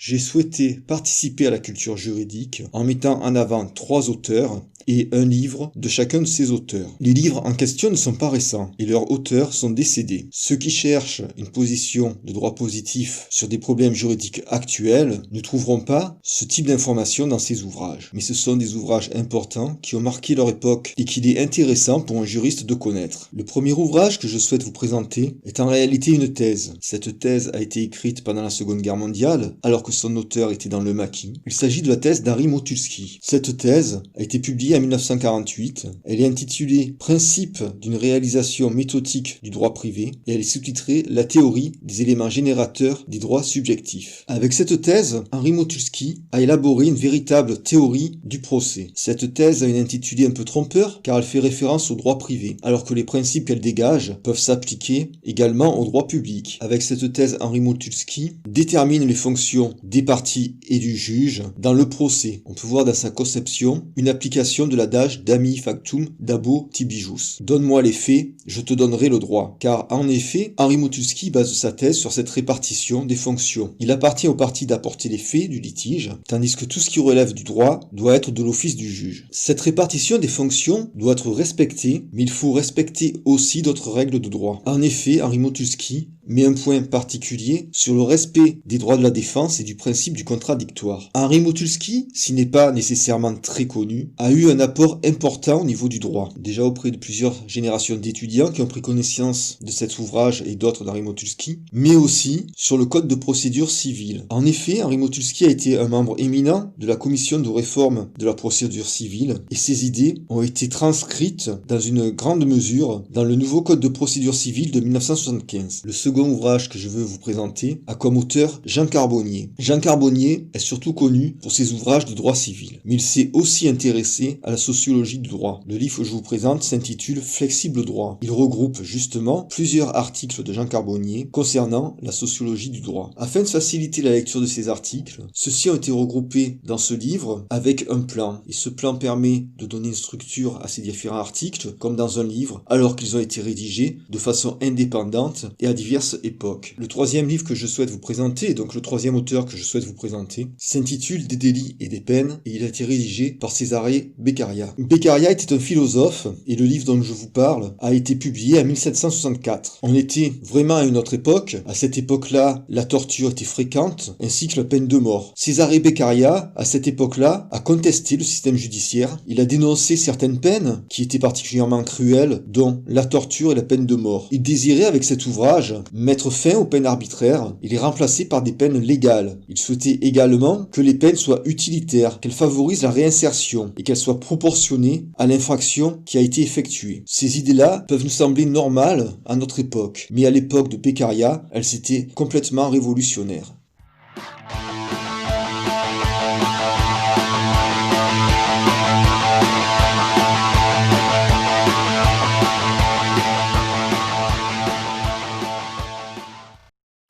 j'ai souhaité participer à la culture juridique en mettant en avant 3 auteurs et un livre de chacun de ces auteurs. Les livres en question ne sont pas récents et leurs auteurs sont décédés. Ceux qui cherchent une position de droit positif sur des problèmes juridiques actuels ne trouveront pas ce type d'informations dans ces ouvrages. Mais ce sont des ouvrages importants qui ont marqué leur époque et qu'il est intéressant pour un juriste de connaître. Le premier ouvrage que je souhaite vous présenter est en réalité une thèse. Cette thèse a été écrite pendant la Seconde Guerre mondiale, alors que son auteur était dans le maquis. Il s'agit de la thèse d'Henri Motulsky. Cette thèse a été publiée en 1948. Elle est intitulée « Principe d'une réalisation méthodique du droit privé » et elle est sous-titrée « La théorie des éléments générateurs des droits subjectifs ». Avec cette thèse, Henri Motulsky a élaboré une véritable théorie du procès. Cette thèse a une intitulé un peu trompeur car elle fait référence au droit privé, alors que les principes qu'elle dégage peuvent s'appliquer également au droit public. Avec cette thèse, Henri Motulsky détermine les fonctions des parties et du juge dans le procès. On peut voir dans sa conception une application de l'adage d'ami factum dabo tibijus. Donne-moi les faits, je te donnerai le droit. Car en effet, Henri Motulsky base sa thèse sur cette répartition des fonctions. Il appartient aux parties d'apporter les faits du litige, tandis que tout ce qui relève du droit doit être de l'office du juge. Cette répartition des fonctions doit être respectée, mais il faut respecter aussi d'autres règles de droit. En effet, Henri Motulsky met un point particulier sur le respect des droits de la défense et du principe du contradictoire. Henri Motulsky, s'il n'est pas nécessairement très connu, a eu un apport important au niveau du droit. Déjà auprès de plusieurs générations d'étudiants qui ont pris connaissance de cet ouvrage et d'autres d'Henri Motulsky, mais aussi sur le code de procédure civile. En effet, Henri Motulsky a été un membre éminent de la commission de réforme de la procédure civile et ses idées ont été transcrites dans une grande mesure dans le nouveau code de procédure civile de 1975. Le second ouvrage que je veux vous présenter a comme auteur Jean Carbonnier. Jean Carbonnier est surtout connu pour ses ouvrages de droit civil, mais il s'est aussi intéressé à la sociologie du droit. Le livre que je vous présente s'intitule Flexible droit. Il regroupe justement plusieurs articles de Jean Carbonnier concernant la sociologie du droit. Afin de faciliter la lecture de ces articles, ceux-ci ont été regroupés dans ce livre avec un plan. Et ce plan permet de donner une structure à ces différents articles, comme dans un livre, alors qu'ils ont été rédigés de façon indépendante et à diverses époques. Le troisième livre que je souhaite vous présenter, donc le troisième auteur que je souhaite vous présenter, s'intitule Des délits et des peines et il a été rédigé par Cesare Beccaria. Beccaria était un philosophe et le livre dont je vous parle a été publié en 1764. On était vraiment à une autre époque. À cette époque-là, la torture était fréquente ainsi que la peine de mort. Cesare Beccaria, à cette époque-là, a contesté le système judiciaire. Il a dénoncé certaines peines qui étaient particulièrement cruelles, dont la torture et la peine de mort. Il désirait avec cet ouvrage mettre fin aux peines arbitraires et les remplacer par des peines légales. Il souhaitait également que les peines soient utilitaires, qu'elles favorisent la réinsertion et qu'elles soient proportionnées à l'infraction qui a été effectuée. Ces idées-là peuvent nous sembler normales à notre époque, mais à l'époque de Beccaria, elles étaient complètement révolutionnaires.